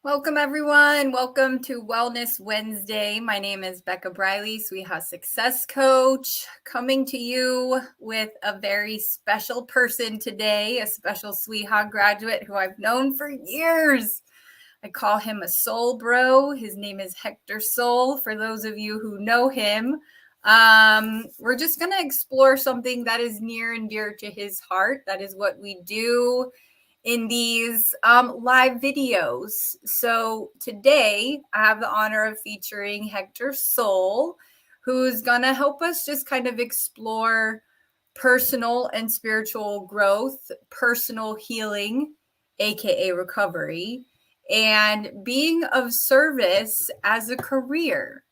Welcome, everyone. Welcome to Wellness Wednesday. My name is Becca Briley, Sweetheart Success Coach, coming to you with a very special person today, a special Sweetheart graduate who I've known for years. I call him a soul bro. His name is Hector Sol. For those of you who know him, we're just going to explore something that is near and dear to his heart. That is what we do in these live videos. So today I have the honor of featuring Hector Sol, who's going to help us just kind of explore personal and spiritual growth, personal healing, aka recovery, and being of service as a career.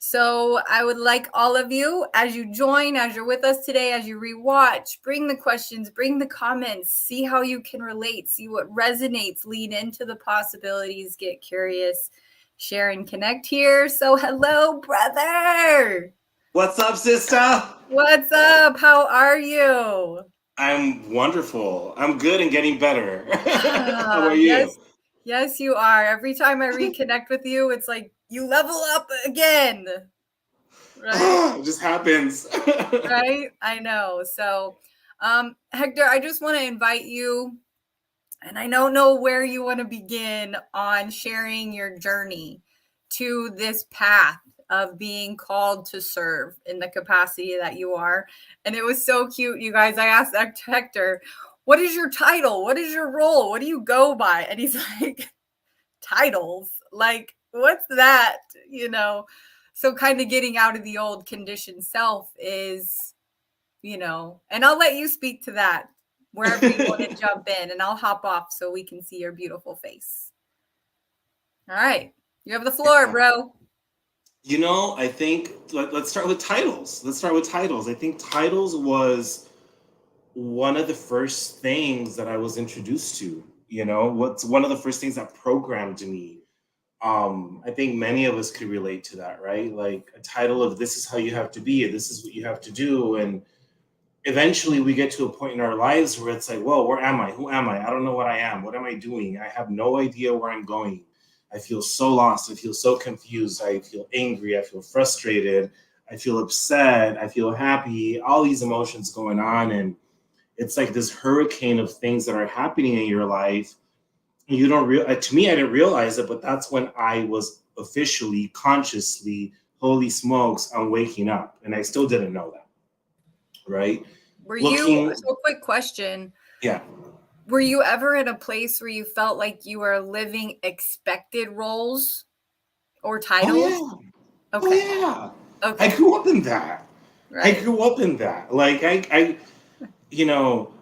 So I would like all of you, as you join, as you're with us today, as you rewatch, bring the questions, bring the comments, see how you can relate, see what resonates, lean into the possibilities, get curious, share and connect here. So hello, brother. What's up, sister? What's up? How are you? I'm wonderful. I'm good and getting better. How are you? Yes, you are. Every time I reconnect with you, it's like you level up again. Right? It just happens. Right? I know. So, Hector, I just want to invite you, and I don't know where you want to begin on sharing your journey to this path of being called to serve in the capacity that you are. And it was so cute, you guys. I asked Hector, what is your title? What is your role? What do you go by? And he's like, titles? Like, what's that? You know? So kind of getting out of the old conditioned self is, and I'll let you speak to that wherever you want to jump in, and I'll hop off so we can see your beautiful face. All right. You have the floor, bro. I think let's start with titles. I think titles was one of the first things that I was introduced to. What's one of the first things that programmed me. I think many of us could relate to that, right? Like a title of this is how you have to be, this is what you have to do. And eventually we get to a point in our lives where it's like, whoa, where am I? Who am I? I don't know what I am. What am I doing? I have no idea where I'm going. I feel so lost. I feel so confused. I feel angry. I feel frustrated. I feel upset. I feel happy. All these emotions going on. And it's like this hurricane of things that are happening in your life. You don't to me, I didn't realize it, but that's when I was officially, consciously, holy smokes, I'm waking up. And I still didn't know that. Right? So quick question. Yeah. Were you ever in a place where you felt like you were living expected roles or titles? Oh, yeah. Okay. Oh, yeah. Okay. I grew up in that. Right. I grew up in that. Like I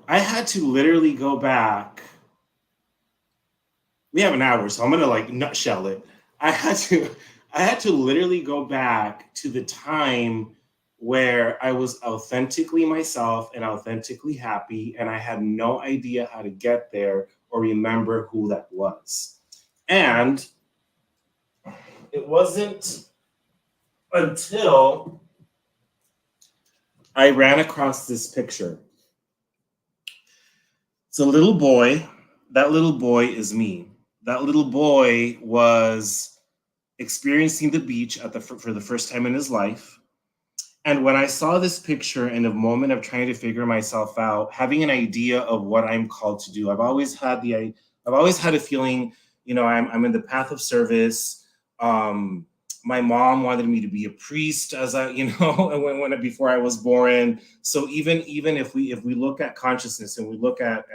had to literally go back. We have an hour, so I'm gonna like nutshell it. I had to literally go back to the time where I was authentically myself and authentically happy, and I had no idea how to get there or remember who that was. And it wasn't until I ran across this picture. It's a little boy. That little boy is me. That little boy was experiencing the beach for the first time in his life. And when I saw this picture in a moment of trying to figure myself out, having an idea of what I'm called to do, I've always had a feeling, I'm in the path of service. My mom wanted me to be a priest before I was born. So even if we look at consciousness and we look at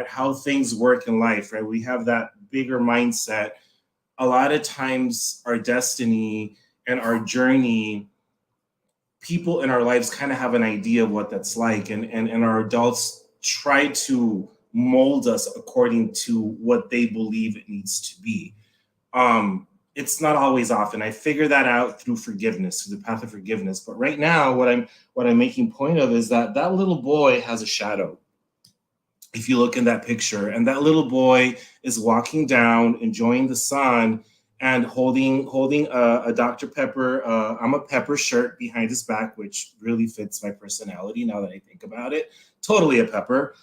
how things work in life, right? We have that bigger mindset. A lot of times our destiny and our journey, people in our lives kind of have an idea of what that's like. And our adults try to mold us according to what they believe it needs to be. It's not always often. I figure that out through forgiveness, through the path of forgiveness. But right now, what I'm making point of is that little boy has a shadow. If you look in that picture, and that little boy is walking down, enjoying the sun, and holding a Dr. Pepper, I'm a Pepper shirt behind his back, which really fits my personality now that I think about it. Totally a Pepper.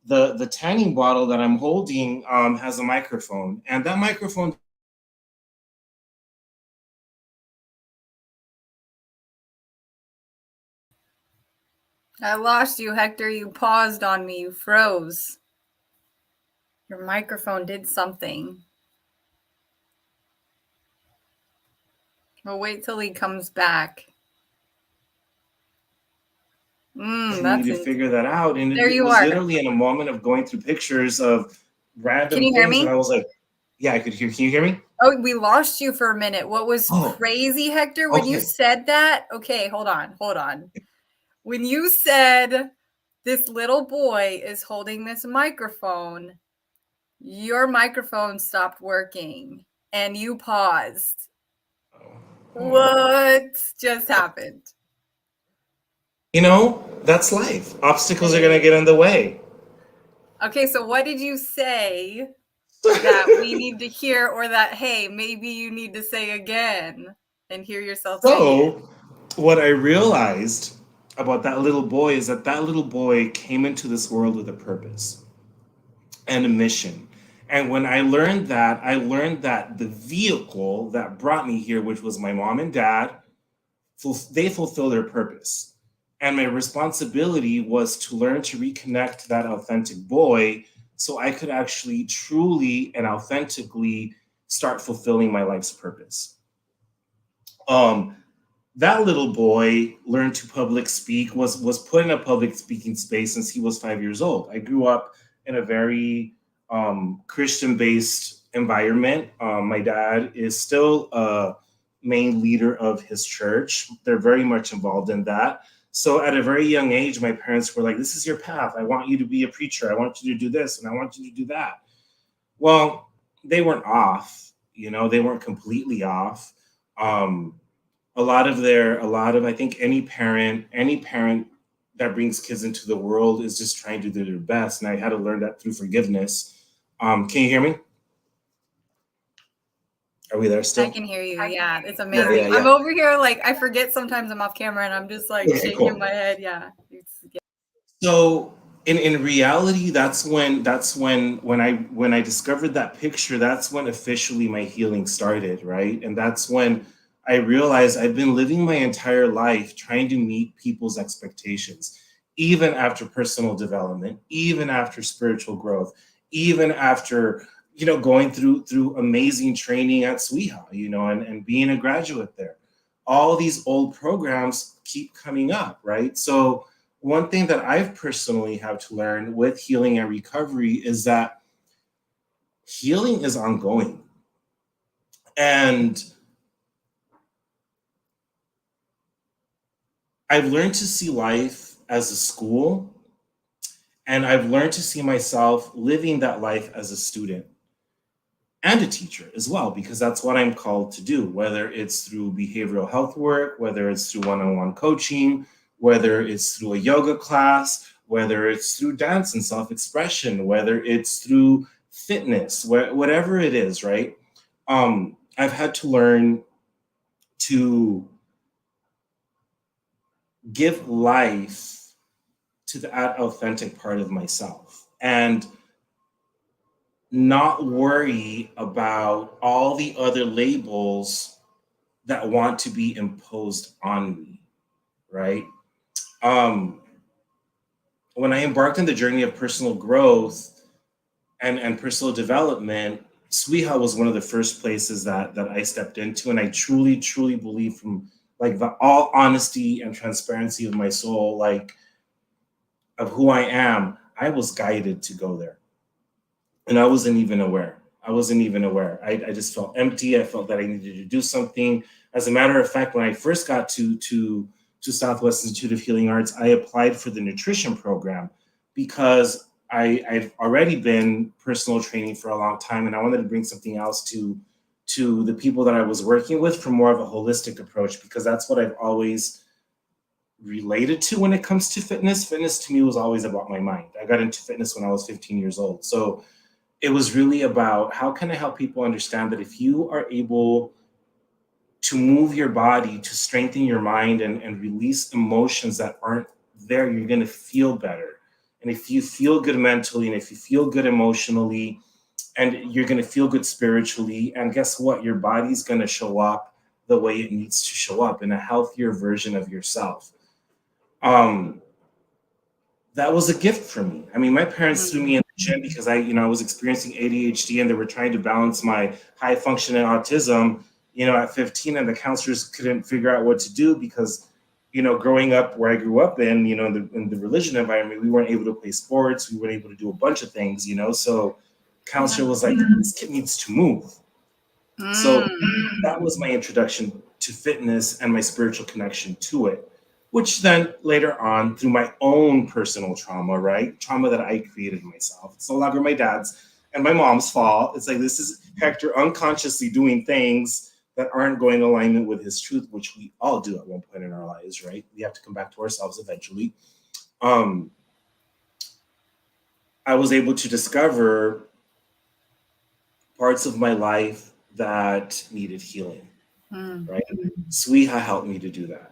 the tanning bottle that I'm holding has a microphone, and that microphone I lost you, Hector. You paused on me. You froze. Your microphone did something. We'll wait till he comes back. for me That's to it. figure that out. And There it you was are. literally in a moment of going through pictures of Can random you hear things, and me? I was like, yeah, I could hear. Can you hear me? Oh, we lost you for a minute. What was Oh, crazy, Hector, when you okay. said that? Okay, hold on. When you said this little boy is holding this microphone, your microphone stopped working and you paused. Oh. What just happened? That's life. Obstacles are It gonna is. get in the way. Okay, so what did you say that we need to hear, or that, hey, maybe you need to say again and hear yourself say it? So, what I realized about that little boy is that that little boy came into this world with a purpose and a mission. And when I learned that the vehicle that brought me here, which was my mom and dad, they fulfill their purpose. And my responsibility was to learn to reconnect that authentic boy so I could actually truly and authentically start fulfilling my life's purpose. Um, that little boy learned to public speak, was put in a public speaking space since he was 5 years old. I grew up in a very Christian based environment. My dad is still a main leader of his church. They're very much involved in that. So at a very young age, my parents were like, this is your path. I want you to be a preacher. I want you to do this and I want you to do that. Well, they weren't off, they weren't completely off. Um, a lot of I think any parent that brings kids into the world is just trying to do their best, and I had to learn that through forgiveness. Can you hear me? Are we there I still? can hear you. Yeah, it's Yeah, amazing. yeah, I'm yeah. over here, like, I forget sometimes I'm off camera and I'm just like Okay, shaking cool. my head. Yeah. So in reality, that's when I discovered that picture, that's when officially my healing started, right? And that's when I realized I've been living my entire life trying to meet people's expectations, even after personal development, even after spiritual growth, even after going through amazing training at Sweha, and being a graduate there. All these old programs keep coming up, right? So one thing that I've personally had to learn with healing and recovery is that healing is ongoing. And I've learned to see life as a school, and I've learned to see myself living that life as a student and a teacher as well, because that's what I'm called to do, whether it's through behavioral health work, whether it's through one on one coaching, whether it's through a yoga class, whether it's through dance and self expression, whether it's through fitness, whatever it is, right? I've had to learn to give life to that authentic part of myself and not worry about all the other labels that want to be imposed on me, right? Um, when I embarked on the journey of personal growth and personal development, Sweha was one of the first places that I stepped into. And I truly, truly believe from like the all honesty and transparency of my soul, like of who I am, I was guided to go there. And I wasn't even aware. I wasn't even aware. I just felt empty. I felt that I needed to do something. As a matter of fact, when I first got to Southwest Institute of Healing Arts, I applied for the nutrition program because I've already been personal training for a long time, and I wanted to bring something else to the people that I was working with for more of a holistic approach, because that's what I've always related to when it comes to fitness. Fitness to me was always about my mind. I got into fitness when I was 15 years old. So it was really about how can I help people understand that if you are able to move your body to strengthen your mind and release emotions that aren't there, you're going to feel better. And if you feel good mentally, and if you feel good emotionally, and you're going to feel good spiritually, and guess what? Your body's going to show up the way it needs to show up in a healthier version of yourself. Um, that was a gift for me. I mean, my parents threw me in the gym because I was experiencing ADHD and they were trying to balance my high functioning autism, at 15, and the counselors couldn't figure out what to do because, growing up where I grew up in the religion environment, we weren't able to play sports. We weren't able to do a bunch of things. So counselor was like, this kid needs to move. So that was my introduction to fitness and my spiritual connection to it, which then later on, through my own personal trauma, right? Trauma that I created myself. It's no longer my dad's and my mom's fault. It's like this is Hector unconsciously doing things that aren't going in alignment with his truth, which we all do at one point in our lives, right? We have to come back to ourselves eventually. Um, I was able to discover parts of my life that needed healing, right? Sweeha helped me to do that.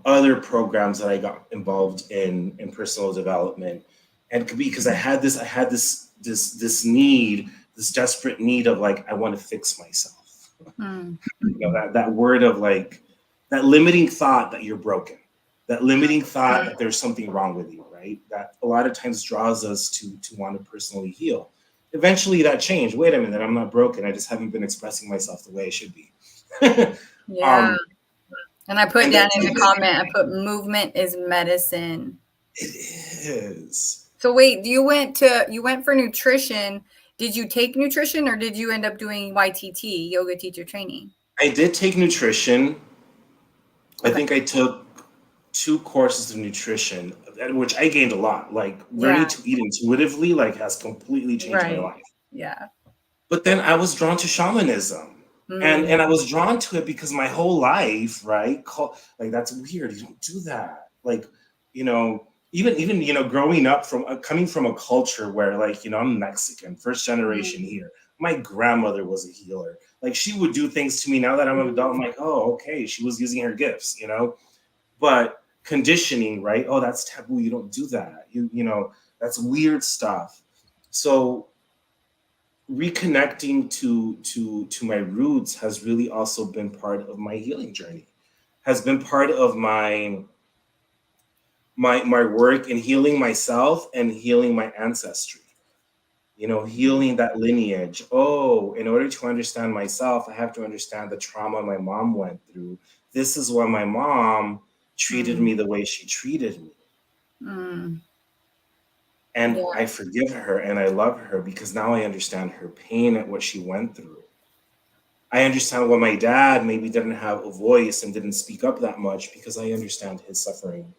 Other programs that I got involved in personal development, and because I had this need, this desperate need of like I want to fix myself. That word of like that limiting thought that you're broken, that limiting thought that there's something wrong with you, right? That a lot of times draws us to want to personally heal. Eventually, that changed. Wait a minute, I'm not broken. I just haven't been expressing myself the way I should be. Yeah. And I put And down that's in the comment, I put movement is medicine. it is. So wait, you went for nutrition. Did you take nutrition or did you end up doing YTT, yoga teacher training? I did take nutrition. I Okay. think I took 2 courses of nutrition, which I gained a lot. Like Yeah. learning to eat intuitively, like has completely changed my Right. life. Yeah. But then I was drawn to shamanism. And I was drawn to it because my whole life, right? Like that's weird. You don't do that. Like, even growing up from coming from a culture where like, I'm Mexican, first generation here. My grandmother was a healer. Like she would do things to me now that I'm an adult. I'm like, oh, okay, she was using her gifts. But conditioning, right? Oh, that's taboo. You don't do that. That's weird stuff. So reconnecting to my roots has really also been part of my healing journey, has been part of my work in healing myself and healing my ancestry, healing that lineage. Oh, in order to understand myself, I have to understand the trauma my mom went through. This is why my mom treated me the way she treated me. And Yeah. I forgive her and I love her because now I understand her pain and what she went through. I understand why my dad maybe didn't have a voice and didn't speak up that much because I understand his suffering.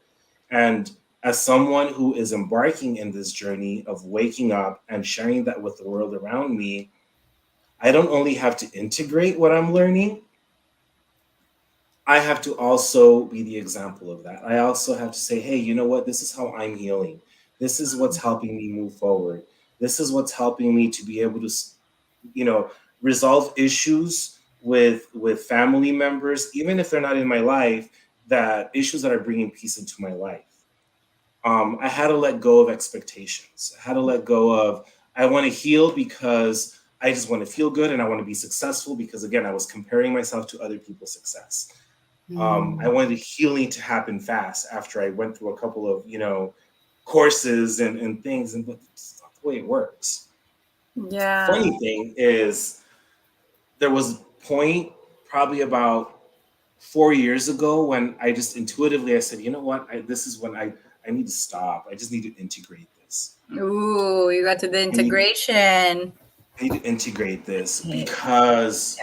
And as someone who is embarking in this journey of waking up and sharing that with the world around me, I don't only have to integrate what I'm learning, I have to also be the example of that. I also have to say, hey, you know what? This is how I'm healing. This is what's helping me move forward. This is what's helping me to be able to, you know, resolve issues with family members, even if they're not in my life, that issues that are bringing peace into my life. I had to let go of expectations. I had to let go of, I want to heal because I just want to feel good and I want to be successful because, again, I was comparing myself to other people's success. I wanted healing to happen fast after I went through a couple of, courses and things, but it's not the way it works. Yeah. Funny thing is, there was a point probably about 4 years ago when I just intuitively I said, you know what, this is when I need to stop. I just need to integrate this. Ooh, you got to the integration. I need to integrate this because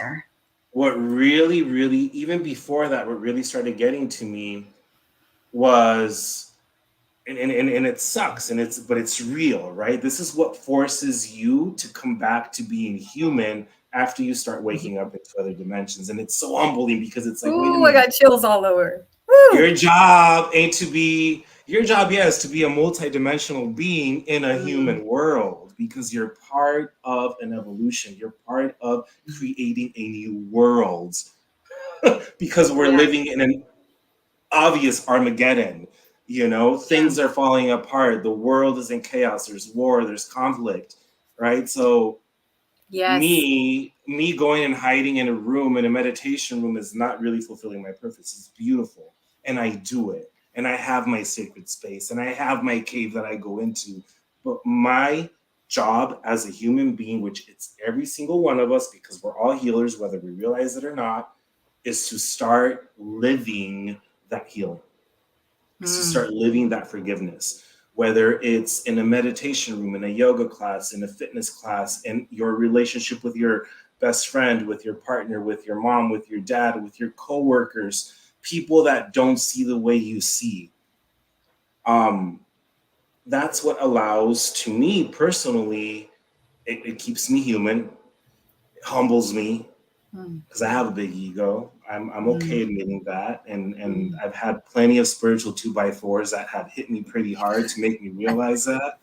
what really, really, even before that, what really started getting to me was, and it sucks, but it's real, right? This is what forces you to come back to being human after you start waking up into other dimensions. And it's so humbling because it's like, wait a Ooh, I minute. got chills all over. Woo! Your job is to be a multidimensional being in a human world because you're part of an evolution. You're part of creating a new world because we're living in an obvious Armageddon. Things are falling apart. The world is in chaos. There's war, there's conflict, right? So Yes. me going and hiding in a room, in a meditation room, is not really fulfilling my purpose. It's beautiful, and I do it, and I have my sacred space, and I have my cave that I go into. But my job as a human being, which it's every single one of us, because we're all healers, whether we realize it or not, is to start living that healing, is to start living that forgiveness, whether it's in a meditation room, in a yoga class, in a fitness class, in your relationship with your best friend, with your partner, with your mom, with your dad, with your coworkers, people that don't see the way you see. That's what allows, to me personally, it keeps me human, it humbles me, because I have a big ego. I'm okay admitting that, and I've had plenty of spiritual 2x4s that have hit me pretty hard to make me realize that.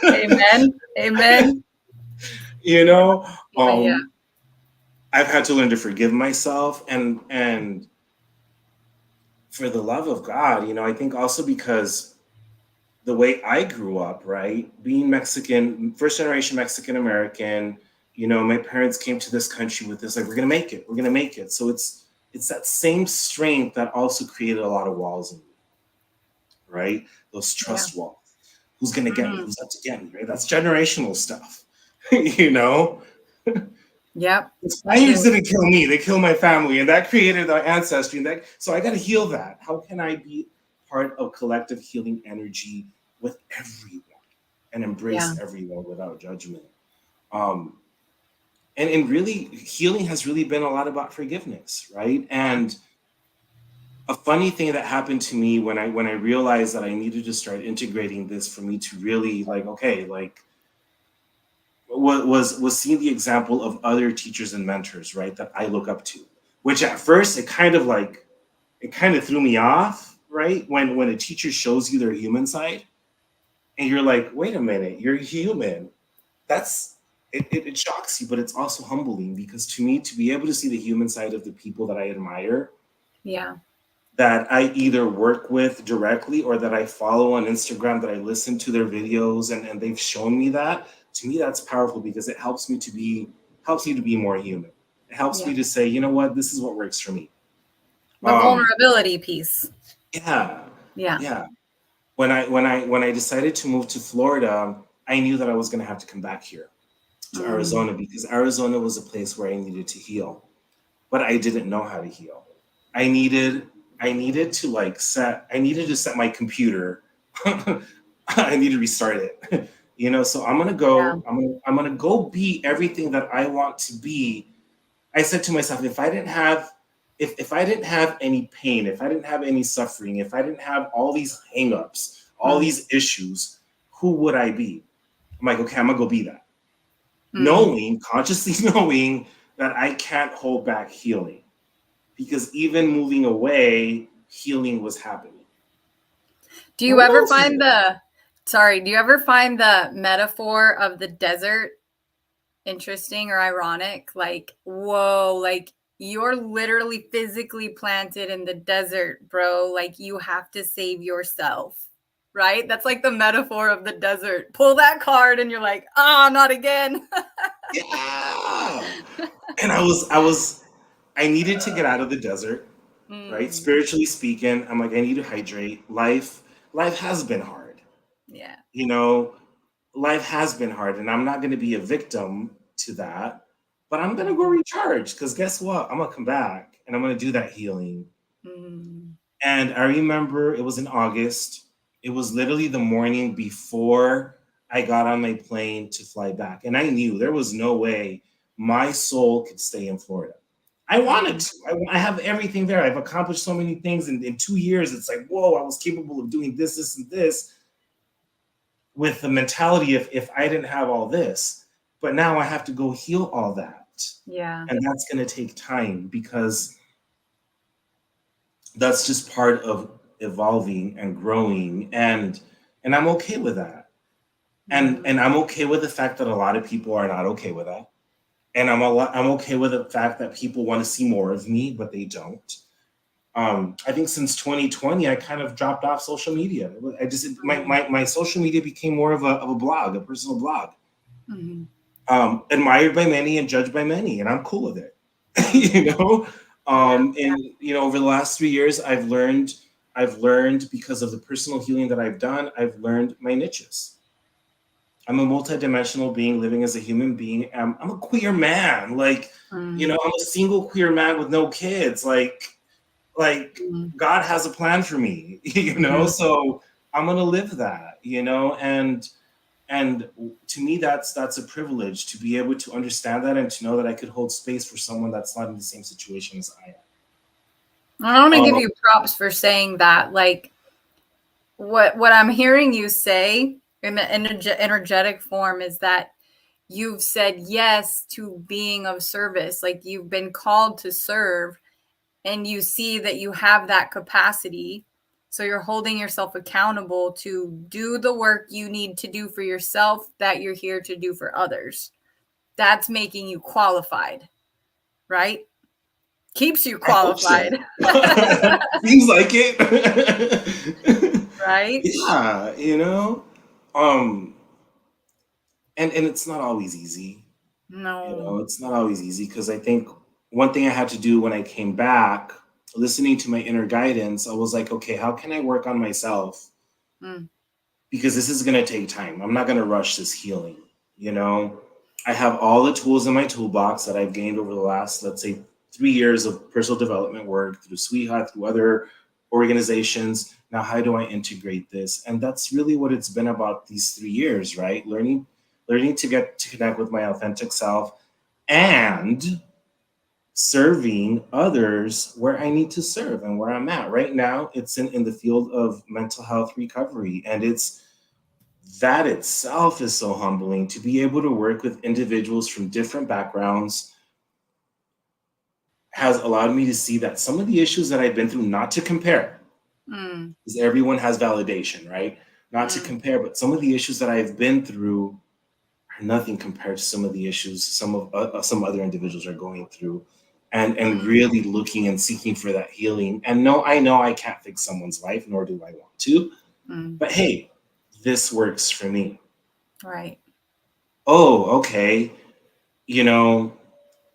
Amen. Amen. Yeah. I've had to learn to forgive myself, and for the love of God, I think also because the way I grew up, right, being Mexican, first generation Mexican American, my parents came to this country with this, like, we're gonna make it, we're gonna make it. So it's that same strength that also created a lot of walls in me, right? Those trust walls. Who's gonna get me? Who's out to get me? Right? That's generational stuff. Yep. The Spaniards didn't kill me; they killed my family, and that created our ancestry. And so I got to heal that. How can I be part of collective healing energy with everyone and embrace everyone without judgment? And really, healing has really been a lot about forgiveness, right? And a funny thing that happened to me when I realized that I needed to start integrating this for me to really was seeing the example of other teachers and mentors, right, that I look up to, which at first it kind of threw me off, right? When a teacher shows you their human side and you're like, wait a minute, you're human. It shocks you, but it's also humbling, because to me, to be able to see the human side of the people that I admire, that I either work with directly or that I follow on Instagram, that I listen to their videos and they've shown me that, to me, that's powerful, because it helps me to be more human. It helps me to say, you know what, this is what works for me. The vulnerability piece. Yeah. When I decided to move to Florida, I knew that I was going to have to come back here to Arizona, because Arizona was a place where I needed to heal, but I didn't know how to heal. I needed to set my computer. I need to restart it. So I'm gonna go. I'm gonna go be everything that I want to be. I said to myself, if I didn't have any pain, if I didn't have any suffering, if I didn't have all these hangups, all these issues, who would I be? I'm like, okay, I'm gonna go be that. Consciously knowing that I can't hold back healing, because even moving away, healing was happening. Do you ever find the metaphor of the desert interesting or ironic? Like, whoa, like you're literally physically planted in the desert, bro. Like, you have to save yourself, right? That's like the metaphor of the desert. Pull that card and you're like, not again. Yeah. And I needed to get out of the desert, right? Spiritually speaking, I'm like, I need to hydrate. Life has been hard. Yeah. Life has been hard, and I'm not going to be a victim to that, but I'm going to go recharge, because guess what? I'm going to come back and I'm going to do that healing. And I remember it was in August. It was literally the morning before I got on my plane to fly back. And I knew there was no way my soul could stay in Florida. I wanted to. I have everything there. I've accomplished so many things. In 2 years, it's like, whoa, I was capable of doing this, this, and this, with the mentality of, if I didn't have all this. But now I have to go heal all that. Yeah. And that's going to take time, because that's just part of evolving and growing, and I'm okay with that. And I'm okay with the fact that a lot of people are not okay with that. And I'm okay with the fact that people want to see more of me, but they don't. I think since 2020, I kind of dropped off social media. I just my social media became more of a blog, a personal blog, Mm-hmm. admired by many and judged by many, and I'm cool with it. Mm-hmm. you know, Yeah. and over the last 3 years, I've learned because of the personal healing that I've done. I've learned my niches. I'm a multidimensional being living as a human being. I'm a queer man. Like, Mm-hmm. I'm a single queer man with no kids. Like God has a plan for me, Mm-hmm. So I'm gonna live that, and to me that's a privilege to be able to understand that and to know that I could hold space for someone that's not in the same situation as I I want to am. give you props for saying that. Like what I'm hearing you say in the energetic form is that you've said yes to being of service. Like you've been called to serve, and you see that you have that capacity. So you're holding yourself accountable to do the work you need to do for yourself that you're here to do for others. That's making you qualified, right? Keeps you I hope so. qualified, Seems like it. right? Yeah, um and it's not always easy. No. It's not always easy because I think one thing I had to do when I came back, listening to my inner guidance, I was like, okay, how can I work on myself? Mm, Because this is going to take time. I'm not going to rush this healing. You know, I have all the tools in my toolbox that I've gained over the last, let's say, 3 years of personal development work through Sweetheart, through other organizations. Now, how do I integrate this? And that's really what it's been about these 3 years, right? Learning to get to connect with my authentic self and serving others where I need to serve and where I'm at. Right now, it's in the field of mental health recovery. And that itself is so humbling to be able to work with individuals from different backgrounds has allowed me to see that some of the issues that I've been through, not to compare, mm, because everyone has validation, right? Not to mm, compare, but some of the issues that I've been through are nothing compared to some of the issues some other individuals are going through, and mm, really looking and seeking for that healing. And no, I know I can't fix someone's life, nor do I want to, mm. but hey, this works for me. Right. Oh, okay. You know,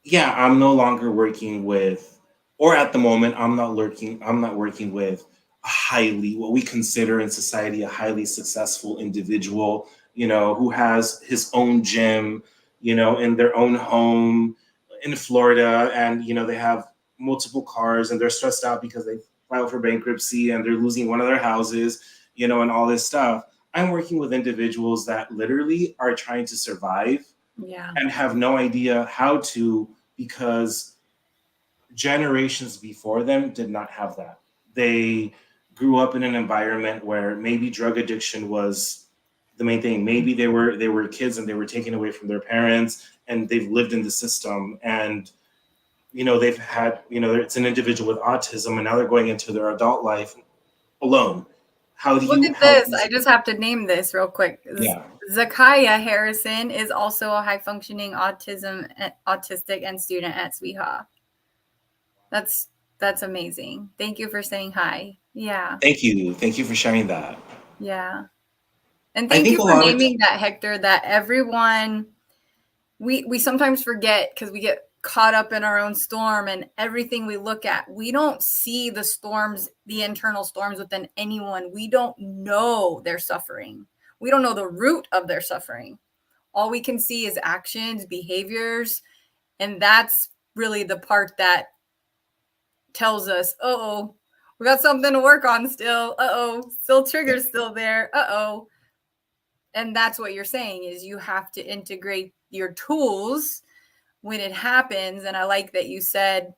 yeah, I'm no longer working with, or at the moment, I'm not working with a highly, what we consider in society, a highly successful individual, who has his own gym, in their own home in Florida. And, they have multiple cars and they're stressed out because they filed for bankruptcy and they're losing one of their houses, and all this stuff. I'm working with individuals that literally are trying to survive Yeah. and have no idea how to, because generations before them did not have that. They grew up in an environment where maybe drug addiction was the main thing. Maybe they were kids and they were taken away from their parents and they've lived in the system, and they've had, it's an individual with autism and now they're going into their adult life alone. How do Look you at help this. these? I just have to name this real quick. Yeah. Zakiah Harrison is also a high functioning autistic and student at Sweeha. That's that's amazing. Thank you for saying hi. Yeah. Thank you for sharing that. Yeah. And I thank think you a for lot of naming that, Hector, that everyone we sometimes forget because we get caught up in our own storm, and everything we look at, we don't see the storms, the internal storms within anyone. We don't know their suffering. We don't know the root of their suffering. All we can see is actions, behaviors, and that's really the part that tells us, oh, we got something to work on still. Still triggers still there. And that's what you're saying is you have to integrate your tools when it happens. And I like that you said,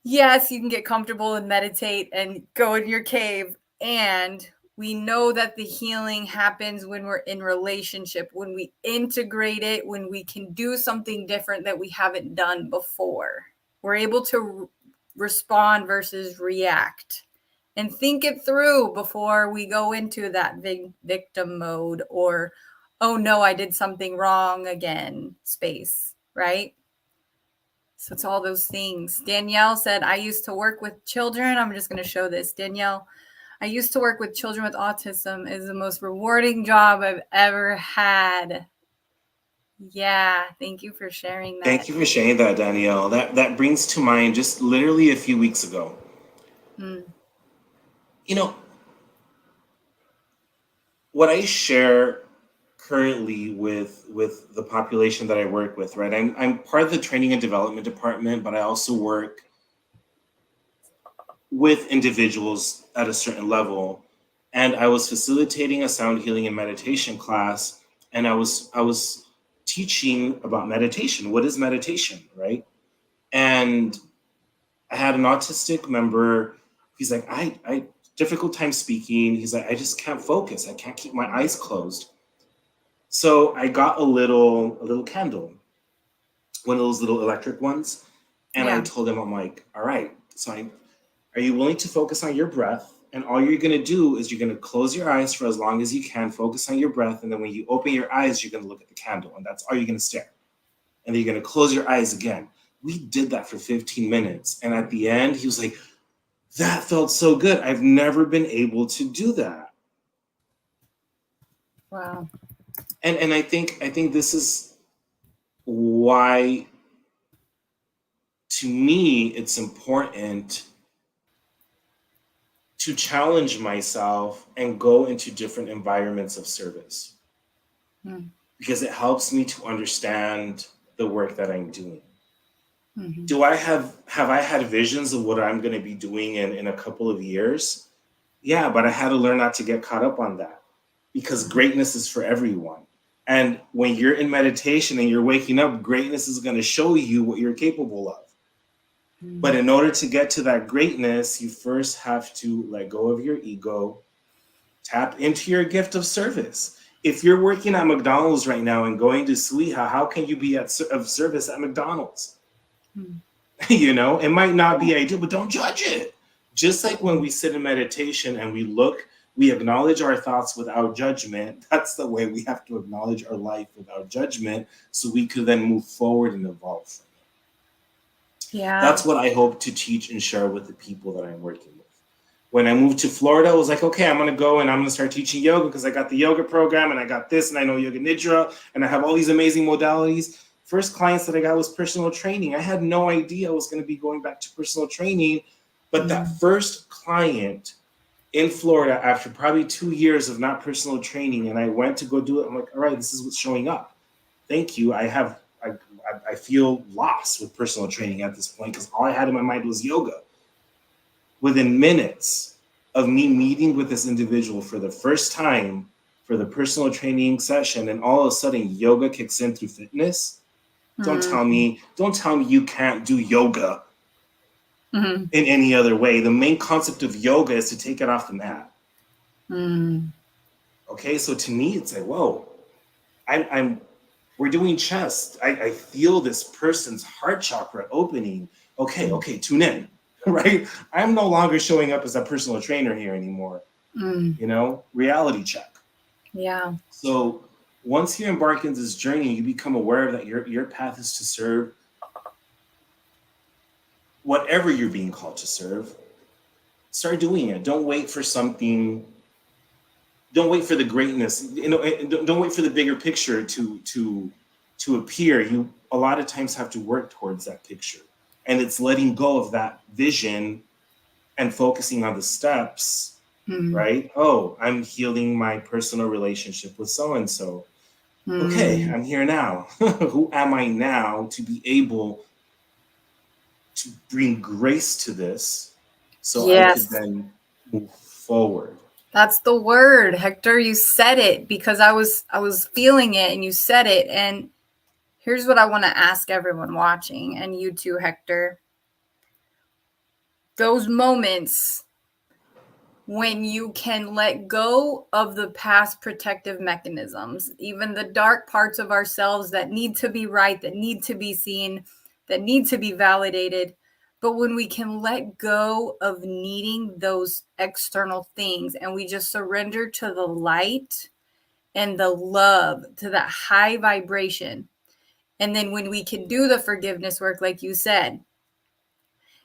yes, you can get comfortable and meditate and go in your cave. And we know that the healing happens when we're in relationship, when we integrate it, when we can do something different that we haven't done before. We're able to respond versus react and think it through before we go into that victim mode or, oh no, I did something wrong again space, right? So it's all those things. Danielle said, I used to work with children. I'm just going to show this. Danielle, I used to work with children with autism. It is the most rewarding job I've ever had. Yeah, thank you for sharing that. Thank you for sharing that, Danielle. That brings to mind just literally a few weeks ago. Mm. You know, what I share currently with the population that I work with, right? I'm part of the training and development department, but I also work with individuals at a certain level. And I was facilitating a sound healing and meditation class, and I was teaching about meditation. What is meditation, right? And I had an autistic member. He's like, I difficult time speaking. He's like, I just can't focus. I can't keep my eyes closed. So I got a little candle, one of those little electric ones, and I Yeah. told him, I'm like, all right, so are you willing to focus on your breath? And all you're gonna do is you're gonna close your eyes for as long as you can, focus on your breath, and then when you open your eyes, you're gonna look at the candle, and that's all you're gonna stare. And then you're gonna close your eyes again. We did that for 15 minutes, and at the end, he was like, that felt so good. I've never been able to do that. Wow. And I think this is why, to me, it's important to challenge myself and go into different environments of service, Mm. because it helps me to understand the work that I'm doing. Mm-hmm. Do I have I had visions of what I'm going to be doing in a couple of years? Yeah, but I had to learn not to get caught up on that, because greatness is for everyone. And when you're in meditation and you're waking up, greatness is going to show you what you're capable of. But in order to get to that greatness, you first have to let go of your ego, tap into your gift of service. If you're working at McDonald's right now and going to Sliha, how can you be of service at McDonald's? Mm. It might not be ideal, but don't judge it. Just like when we sit in meditation and we acknowledge our thoughts without judgment. That's the way we have to acknowledge our life without judgment, so we could then move forward and evolve. Yeah. That's what I hope to teach and share with the people that I'm working with. When I moved to Florida, I was like, okay, I'm going to go and I'm going to start teaching yoga, because I got the yoga program and I got this and I know yoga nidra and I have all these amazing modalities. First clients that I got was personal training. I had no idea I was going to be going back to personal training. But that first client in Florida, after probably 2 years of not personal training, and I went to go do it, I'm like, all right, this is what's showing up. Thank you. I feel lost with personal training at this point, because all I had in my mind was yoga. Within minutes of me meeting with this individual for the first time for the personal training session, and all of a sudden yoga kicks in through fitness. Don't tell me you can't do yoga in any other way. The main concept of yoga is to take it off the mat. Okay, so to me, it's like, whoa, we're doing chest. I feel this person's heart chakra opening. Okay, tune in, right? I'm no longer showing up as a personal trainer here anymore. Reality check. Yeah. So once you embark in this journey, you become aware that your path is to serve whatever you're being called to serve. Start doing it. Don't wait for something. Don't wait for the greatness. Don't wait for the bigger picture to appear. You a lot of times have to work towards that picture, and it's letting go of that vision and focusing on the steps. Right? Oh, I'm healing my personal relationship with so and so. Okay, I'm here now. Who am I now to be able to bring grace to this, so I could then move forward? That's the word, Hector. You said it, because I was feeling it and you said it. And here's what I want to ask everyone watching, and you too, Hector. Those moments when you can let go of the past protective mechanisms, even the dark parts of ourselves that need to be right, that need to be seen, that need to be validated. But when we can let go of needing those external things and we just surrender to the light and the love, to that high vibration, And then when we can do the forgiveness work, like you said,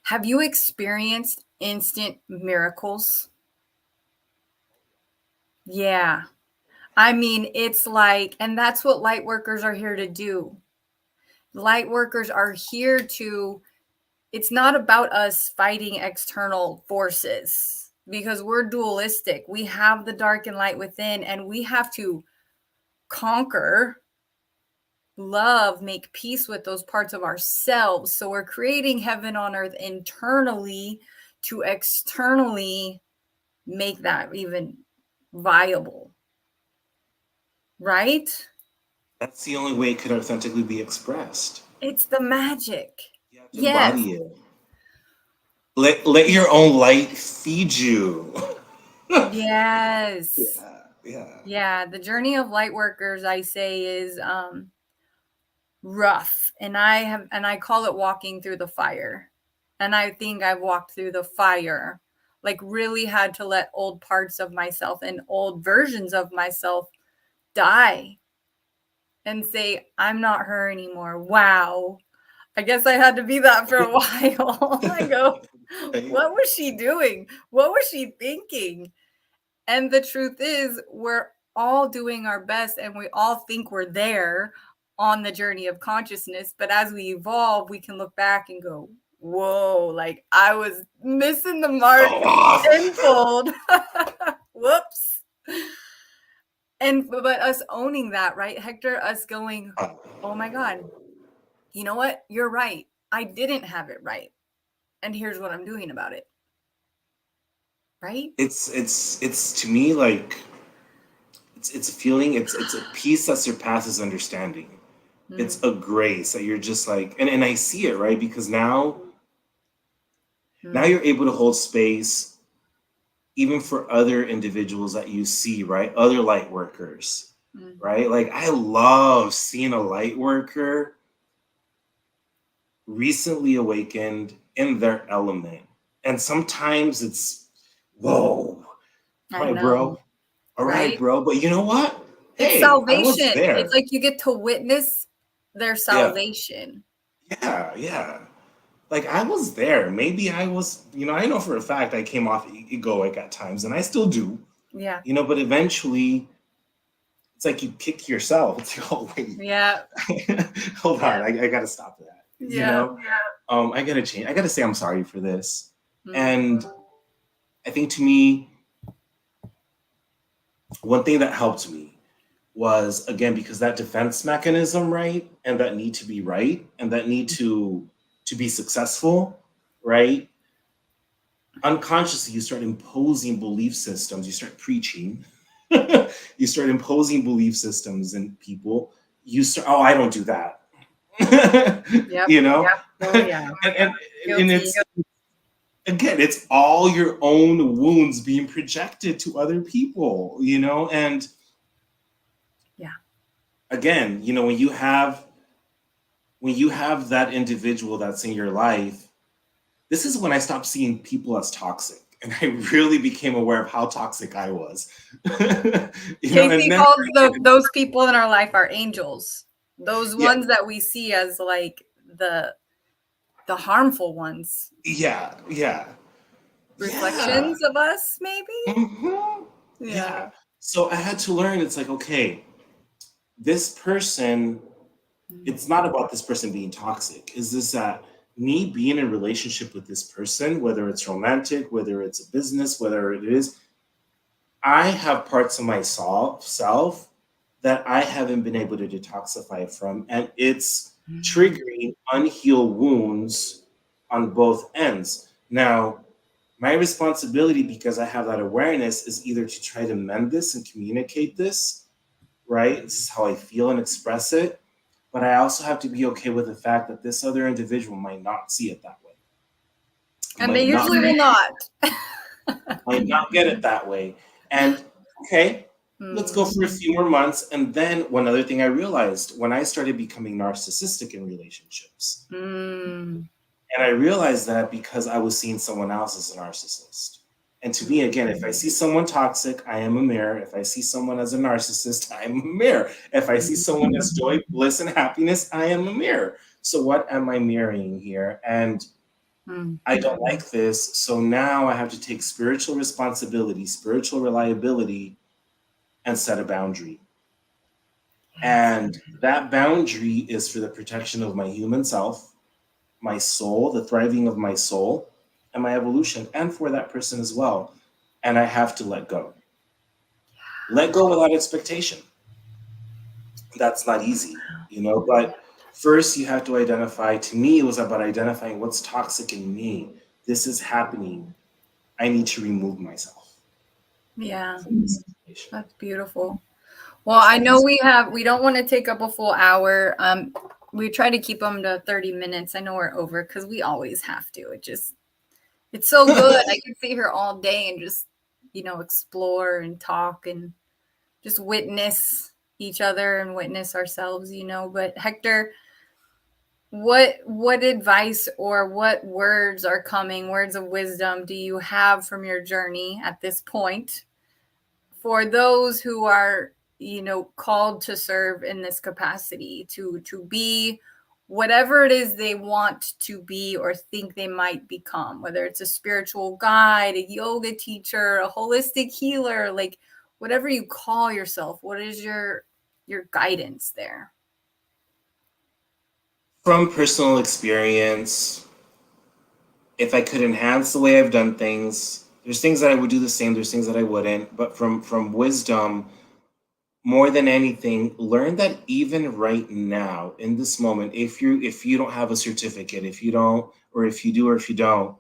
have you experienced instant miracles? Yeah. I mean, it's like, and that's what light workers are here to do. Light workers are here to, it's not about us fighting external forces because we're dualistic. We have the dark and light within, and we have to conquer, love, make peace with those parts of ourselves. So we're creating heaven on earth internally to externally make that even viable. Right? That's the only way it could authentically be expressed. It's the magic. You have to Yes. embody it. Let your own light feed you. Yes. Yeah. Yeah. The journey of light workers, I say, is rough. And I call it walking through the fire. And I think I've walked through the fire, like really had to let old parts of myself and old versions of myself die and say, I'm not her anymore. Wow. I guess I had to be that for a while. I go, what was she doing? What was she thinking? And the truth is, we're all doing our best and we all think we're there on the journey of consciousness. But as we evolve, we can look back and go, whoa, like I was missing the mark tenfold. Whoops. And but us owning that, right, Hector? Us going, oh my God, you know what? You're right. I didn't have it right. And here's what I'm doing about it. Right? It's to me like it's a feeling, it's a peace that surpasses understanding. It's a grace that you're just like, and I see it, right? Because now you're able to hold space even for other individuals that you see, right? Other light workers, right? Like I love seeing a light worker recently awakened in their element. And sometimes it's, whoa, all right, bro. All right, bro. But you know what? It's Hey, I was salvation. there. It's like you get to witness their salvation. Yeah. Like I was there. Maybe I was, I know for a fact I came off egoic at times and I still do. Yeah. But eventually it's like you kick yourself. It's like, oh wait. Yeah. Hold on. I gotta stop that. Yeah. I gotta change. I gotta say I'm sorry for this. And I think to me, one thing that helped me was, again, because that defense mechanism, right, and that need to be right, and that need to be successful, right, unconsciously you start imposing belief systems, you start preaching, you start imposing belief systems in people. You start, oh, I don't do that. Oh, yeah. And it's, again, it's all your own wounds being projected to other people, and again, when you have that individual that's in your life, this is when I stopped seeing people as toxic, and I really became aware of how toxic I was. Casey calls those people in our life our angels. Those ones that we see as like the harmful ones. Yeah. Reflections of us, maybe? Yeah. So I had to learn, it's like, okay, this person, it's not about this person being toxic. Is this that me being in a relationship with this person, whether it's romantic, whether it's a business, whether it is, I have parts of myself that I haven't been able to detoxify from, and it's triggering unhealed wounds on both ends. Now, my responsibility, because I have that awareness, is either to try to mend this and communicate this, right? This is how I feel and express it. But I also have to be okay with the fact that this other individual might not see it that way. And they usually will not. Might not get it that way. And okay, let's go for a few more months. And then one other thing I realized when I started becoming narcissistic in relationships, and I realized that because I was seeing someone else as a narcissist. And to me, again, if I see someone toxic, I am a mirror. If I see someone as a narcissist, I am a mirror. If I see someone as joy, bliss, and happiness, I am a mirror. So what am I mirroring here? And Mm. I don't like this. So now I have to take spiritual responsibility, spiritual reliability, and set a boundary. Yes. And that boundary is for the protection of my human self, my soul, the thriving of my soul, and my evolution, and for that person as well. And I have to let go. Let go without expectation. That's not easy, but first you have to identify. To me, it was about identifying what's toxic in me. This is happening. I need to remove myself Yeah, from this situation. that's beautiful. Well, That's I not know easy. we don't want to take up a full hour. We try to keep them to 30 minutes. I know we're over because we always have to. It's so good. I can sit here all day and just, explore and talk and just witness each other and witness ourselves. But Hector, what advice or what words are coming, words of wisdom do you have from your journey at this point for those who are called to serve in this capacity, to be whatever it is they want to be or think they might become, whether it's a spiritual guide, a yoga teacher, a holistic healer, like whatever you call yourself, what is your guidance there? From personal experience, if I could enhance the way I've done things, there's things that I would do the same, there's things that I wouldn't. But from wisdom, more than anything, learn that even right now, in this moment, if you don't have a certificate, if you don't, or if you do, or if you don't,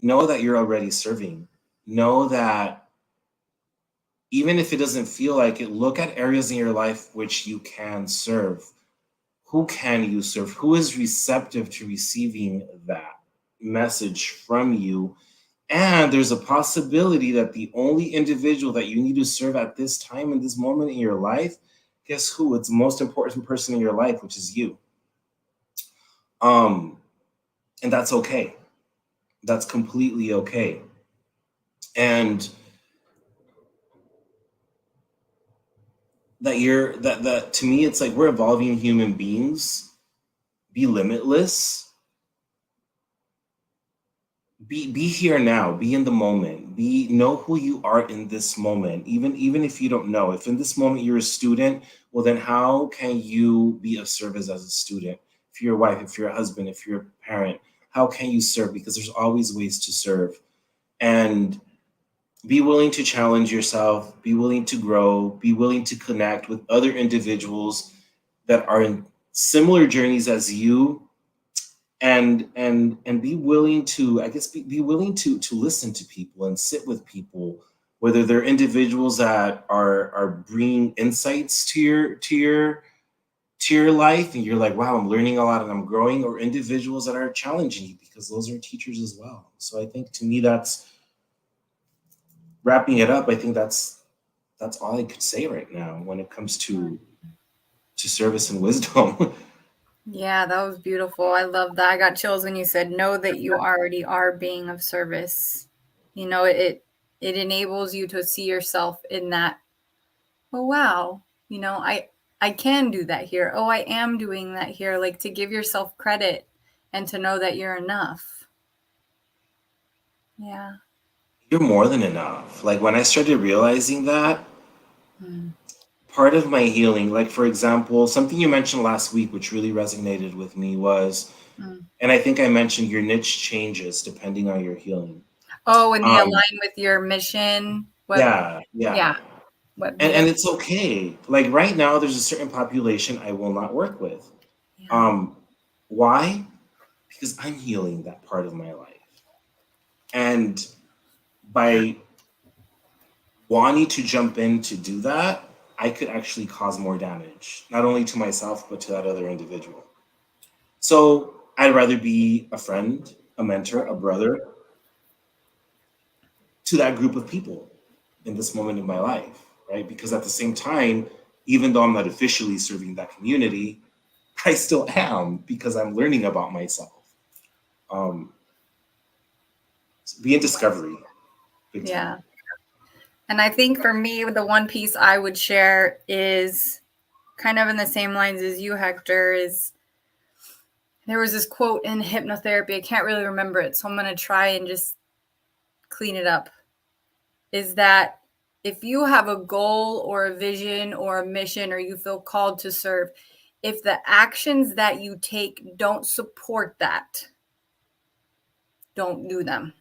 know that you're already serving. Know that even if it doesn't feel like it, look at areas in your life which you can serve. Who can you serve? Who is receptive to receiving that message from you? And there's a possibility that the only individual that you need to serve at this time in this moment in your life, guess who? It's the most important person in your life, which is you. Um, and that's okay. That's completely okay. And that to me, it's like we're evolving human beings. Be limitless. Be here now. Be in the moment. Know who you are in this moment. Even if you don't know, if in this moment you're a student, well then how can you be of service as a student? If you're a wife, if you're a husband, if you're a parent, how can you serve? Because there's always ways to serve. And be willing to challenge yourself, be willing to grow, be willing to connect with other individuals that are in similar journeys as you, and be willing to, I guess, be willing to listen to people and sit with people, whether they're individuals that are bringing insights to your life and you're like, wow, I'm learning a lot and I'm growing, or individuals that are challenging you, because those are teachers as well. So I think, to me, that's wrapping it up. I think that's all I could say right now when it comes to service and wisdom. Yeah, that was beautiful. I love that. I got chills when you said know that you already are being of service. It enables you to see yourself in that. Oh wow, I can do that here. Oh, I am doing that here. Like to give yourself credit and to know that you're enough. Yeah. You're more than enough. Like when I started realizing that, Mm, part of my healing, like for example, something you mentioned last week, which really resonated with me was, mm. and I think I mentioned, your niche changes depending on your healing. Oh, and the Um, align with your mission. What? yeah, Yeah. yeah. What And vehicle? it's okay. Like right now, there's a certain population I will not work with. Yeah. Um, why? Because I'm healing that part of my life. And by wanting to jump in to do that, I could actually cause more damage, not only to myself, but to that other individual. So I'd rather be a friend, a mentor, a brother to that group of people in this moment of my life, right? Because at the same time, even though I'm not officially serving that community, I still am, because I'm learning about myself. Um, be in discovery. Big time. Yeah. And I think for me, the one piece I would share is kind of in the same lines as you, Hector, is there was this quote in hypnotherapy. I can't really remember it, so I'm going to try and just clean it up. Is that if you have a goal or a vision or a mission, or you feel called to serve, if the actions that you take don't support that, don't do them.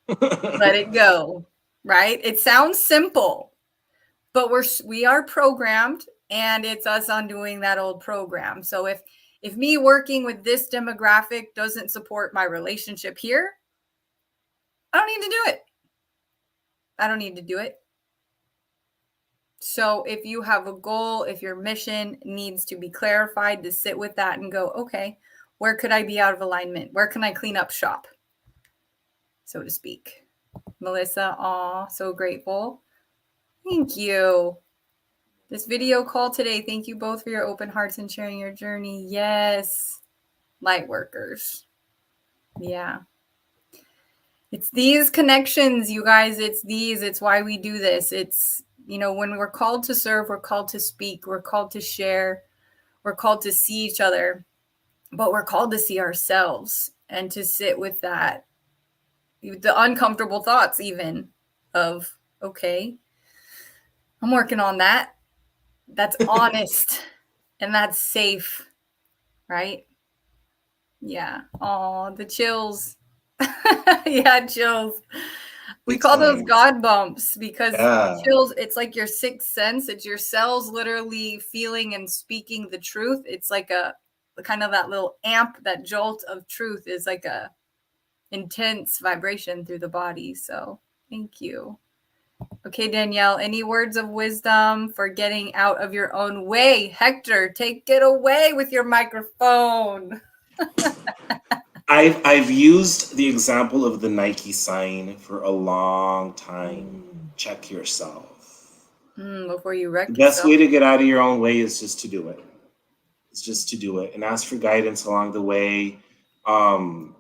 Let it go, right? It sounds simple, but we are programmed, and it's us undoing that old program. So if me working with this demographic doesn't support my relationship here, I don't need to do it. I don't need to do it. So if you have a goal, if your mission needs to be clarified, to sit with that and go, okay, where could I be out of alignment? Where can I clean up shop, so to speak? Melissa, aw, so grateful. Thank you. This video call today, thank you both for your open hearts and sharing your journey. Yes, light workers. Yeah. It's these connections, you guys. It's why we do this. It's, when we're called to serve, we're called to speak, we're called to share, we're called to see each other, but we're called to see ourselves and to sit with that, the uncomfortable thoughts even of, okay, I'm working on that. That's honest and that's safe, right? Yeah. Oh, the chills. Yeah, chills. We Big call those time. God bumps because Yeah. chills, it's like your sixth sense. It's your cells literally feeling and speaking the truth. It's like a kind of that little amp, that jolt of truth is like a intense vibration through the body. So thank you. Okay, Danielle, any words of wisdom for getting out of your own way? Hector, take it away with your microphone. I've used the example of the Nike sign for a long time. Check yourself. Before you The wreck best yourself. way to get out of your own way is just to do it. It's just to do it and ask for guidance along the way. Um,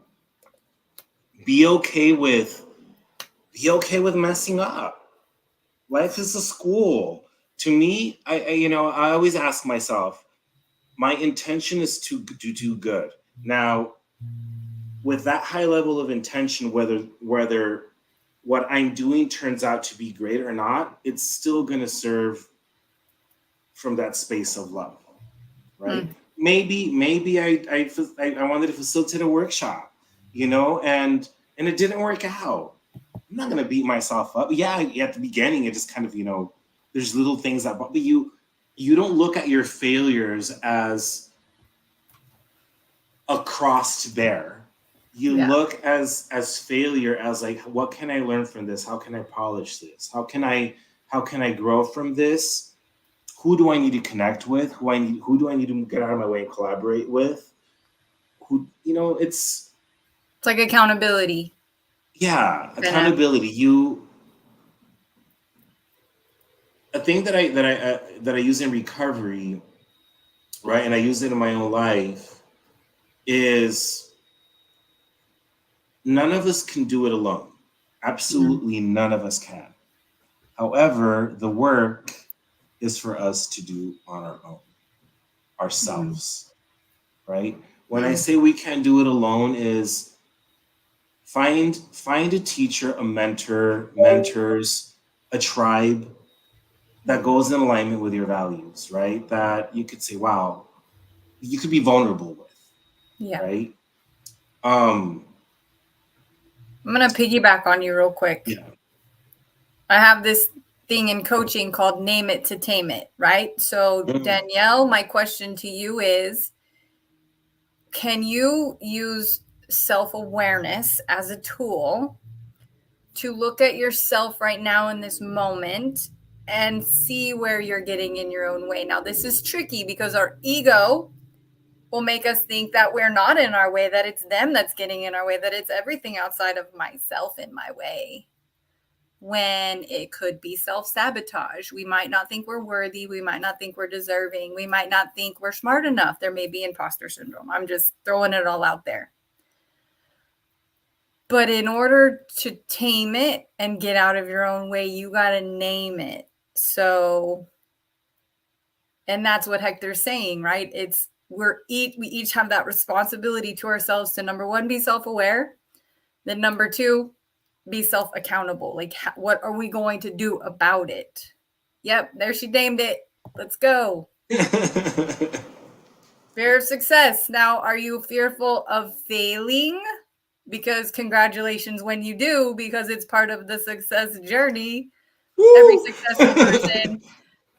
be okay with messing up. Life is a school. To me, I always ask myself, my intention is to do good. Now, with that high level of intention, whether what I'm doing turns out to be great or not, it's still going to serve from that space of love, right? Maybe I wanted to facilitate a workshop, and it didn't work out. I'm not going to beat myself up. Yeah, at the beginning, it just kind of, there's little things but you don't look at your failures as a cross to bear. You look as failure as like, what can I learn from this? How can I polish this? How can I grow from this? Who do I need to connect with? Who do I need to get out of my way and collaborate with? It's like accountability. Yeah, accountability. A thing that I use in recovery, right, and I use it in my own life, is none of us can do it alone. Absolutely none of us can. However, the work is for us to do on our own, ourselves, right? When I say we can't do it alone, is find a teacher, a mentor, mentors, a tribe that goes in alignment with your values, right? That you could say, wow, you could be vulnerable with, right? I'm gonna piggyback on you real quick. Yeah. I have this thing in coaching called name it to tame it, right? So Danielle, my question to you is, can you use self-awareness as a tool to look at yourself right now in this moment and see where you're getting in your own way? Now, this is tricky because our ego will make us think that we're not in our way, that it's them that's getting in our way, that it's everything outside of myself in my way, when it could be self-sabotage. We might not think we're worthy. We might not think we're deserving. We might not think we're smart enough. There may be imposter syndrome. I'm just throwing it all out there. But in order to tame it and get out of your own way, you got to name it. So, and that's what Hector's saying, right? It's we each have that responsibility to ourselves to, number one, be self-aware. Then number two, be self-accountable. Like, what are we going to do about it? Yep, there she named it. Let's go. Fear of success. Now, are you fearful of failing? Because congratulations when you do, because it's part of the success journey. Every successful person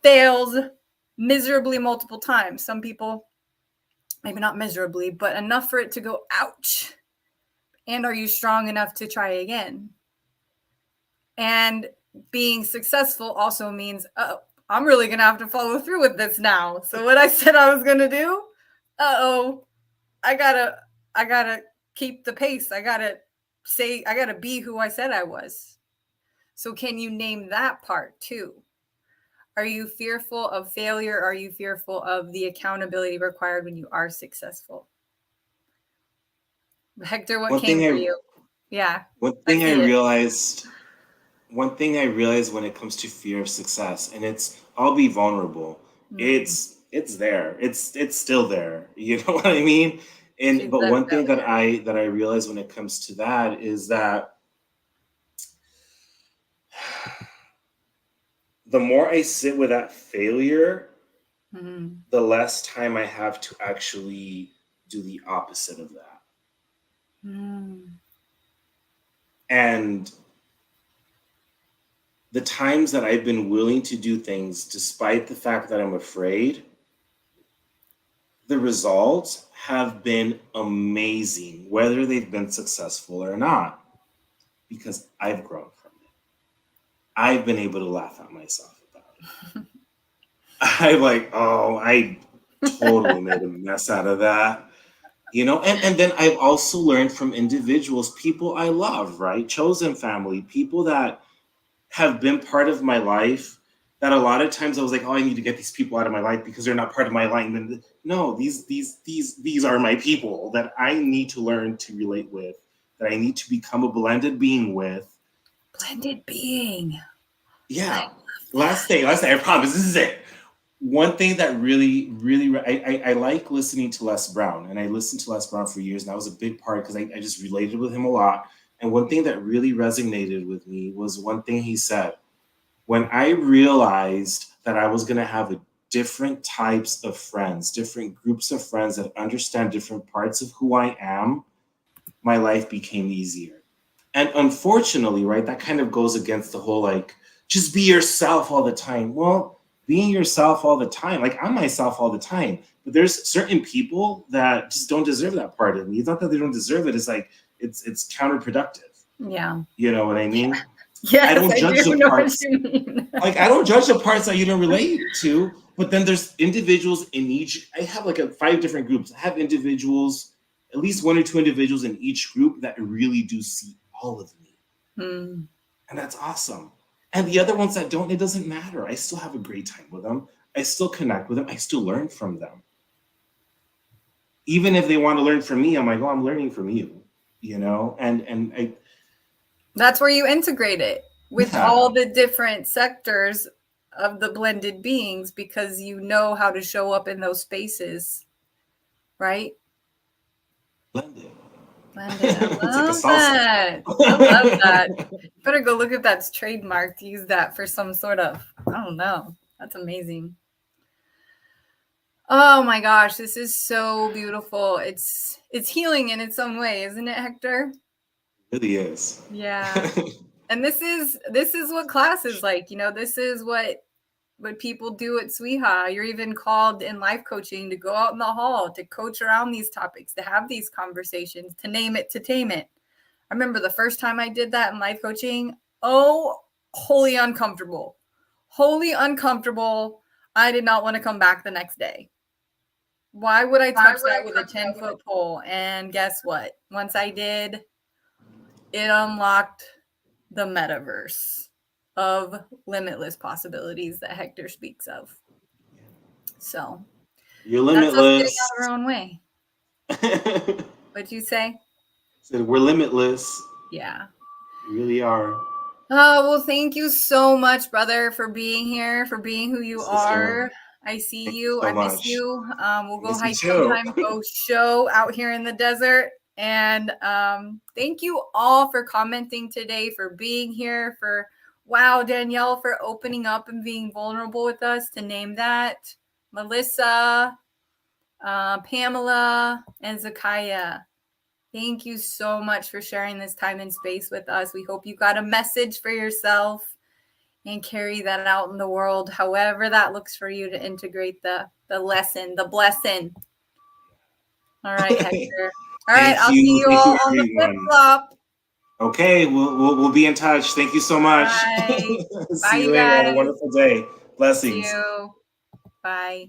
fails miserably multiple times. Some people, maybe not miserably, but enough for it to go, ouch. And are you strong enough to try again? And being successful also means, oh, I'm really going to have to follow through with this now. So what I said I was going to do, I gotta keep the pace. I gotta be who I said I was. So can you name that part too? Are you fearful of failure? Are you fearful of the accountability required when you are successful? Hector, what one came thing for I you? Yeah, one I thing I see it. realized one thing I realized when it comes to fear of success, and it's I'll be vulnerable. Mm, It's there. It's still there. You know what I mean? she And but said one thing failure. that I realize when it comes to that is that the more I sit with that failure, Mm, the less time I have to actually do the opposite of that. mm, And the times that I've been willing to do things despite the fact that I'm afraid, the results have been amazing, whether they've been successful or not, because I've grown from it. I've been able to laugh at myself about it. I'm like, oh, I totally made a mess out of that. You know, and then I've also learned from individuals, people I love, right? Chosen family, people that have been part of my life that a lot of times I was like, oh, I need to get these people out of my life because they're not part of my life. And no, these are my people that I need to learn to relate with, that I need to become a blended being with. blended being. I Yeah. love Last thing, I promise, this is it. One thing that I like listening to Les Brown, and I listened to Les Brown for years, and that was a big part because I just related with him a lot. And one thing that really resonated with me was one thing he said. When I realized that I was going to have a different types of friends, different groups of friends that understand different parts of who I am, my life became easier. And unfortunately, right, that kind of goes against the whole like, just be yourself all the time. Well, being yourself all the time, like I'm myself all the time, but there's certain people that just don't deserve that part of me. It's not that they don't deserve it, it's like it's counterproductive. it. Yeah. You know what I mean? I Yes, don't I judge do the know what parts you mean. like I don't judge the parts that you don't relate to, but then there's individuals in each. I have like five different groups. I have individuals, at least one or two individuals in each group that really do see all of me, Mm. and that's awesome. And the other ones that don't, it doesn't matter. I still have a great time with them. I still connect with them. I still learn from them. Even if they want to learn from me, I'm like, oh, I'm learning from you, you know. And I, That's where you integrate it with yeah, all the different sectors of the blended beings because you know how to show up in those spaces, right? blended. Blended. I It's like a love salsa. that. I love that. Better go look if that's trademarked. Use that for some sort of, I don't know. That's amazing. Oh my gosh, this is so beautiful. It's healing in its own way, isn't it, Hector? It really is. Yeah. And this is what class is like. This is what people do at Sweeha. You're even called in life coaching to go out in the hall, to coach around these topics, to have these conversations, to name it, to tame it. I remember the first time I did that in life coaching. Oh, wholly uncomfortable. Wholly uncomfortable. I did not want to come back the next day. Why would I touch that with a 10-foot pole? And guess what? Once I did, it unlocked the metaverse of limitless possibilities that Hector speaks of. So You're that's us getting limitless. out of our own way. Said What'd you say? we're limitless. Yeah. You really are. Oh, well, thank you so much, brother, for being here, for being who you Sister, are. I see thank you you. so I miss much. you. We'll I go miss you hike too. sometime, go show out here in the desert. And thank you all for commenting today, for being here, for wow, Danielle, for opening up and being vulnerable with us, to name that. Melissa, Pamela, and Zakaya. Thank you so much for sharing this time and space with us. We hope you got a message for yourself and carry that out in the world, however that looks for you, to integrate the lesson, the blessing. All right, Hector. All right, I'll see you Thank you, all on the flip everyone. flop. Okay, we'll be in touch. Thank you so much. Bye. Bye, See you you later. Have a guys. wonderful day. See Blessings. you. Bye.